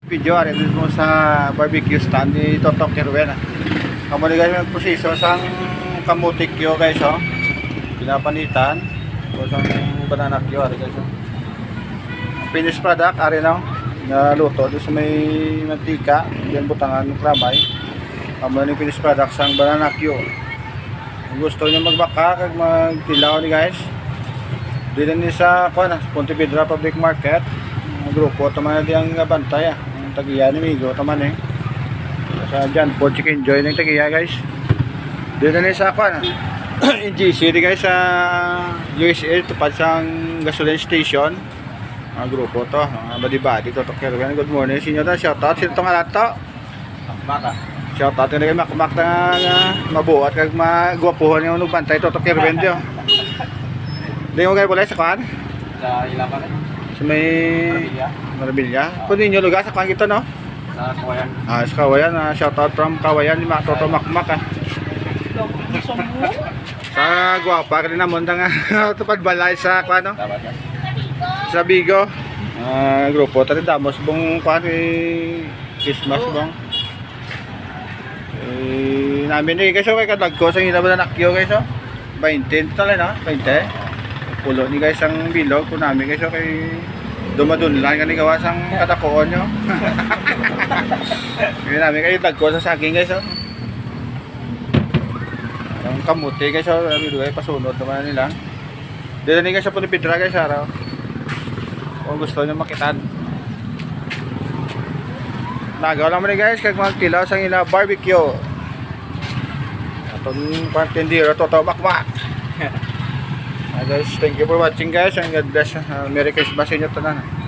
Video ari mo sa barbecue stand ni Totok Kerwen. Amo ni guys magproseso sang kamutik yo guys oh. Pinapanitan o sang banana kyo ari guys oh. Finished product ari na luto do sa may mantika, yan butangan ng kramay. Amo ni finished product sang banana kyo. Kung gusto niyo magbaka kag magtilaw ni guys. Dili ni sa Ponte Vedra Public Market. Grupo taman di ang bantay tagiya ni Migo taman sa dyan po chicken joy ng tagiya guys dito na sa NGC di guys sa USA tupad sa gasoline station grupo to badi-badi to Kerwen. Good morning sinyo ta, shout out sino tong alato baka shout out na kayo makmak na mabuhat kag magwapuhan yung bantay to Kerwen dio di mo kayo pala sa kwan sa ilapan sa may Marabilya. Pwede nyo lugar sa kwan kita no? Sa Kawayan. Sa Kawayan. Shout out from Kawayan. Lima Toto Makmak Sa guwapa ka rin naman nga tupad balay sa kwan no? Sa Bigo. Grupo tayo damos bong kwan Christmas bong. Namin guys kay kadag ko sa ilaban na nakyo guys 20 talaga no? 20. Pulo ni guys ang bilog ko namin guys kay dumadunlan kani gawas ang katakoon nyo. Kaya namin kayo tagko sa saging guys oh. Ang kamuti guys oh, ay pasunod naman nila. Dito ni guys sa Punipidra guys araw. Kung gusto nyo makitan. Nagaw lang mo ni guys kag magtilaw sa ila barbecue. Atong partendiro Toto Makmak. Guys, thank you for watching guys and God bless. Merry Christmas sa inyo tanan.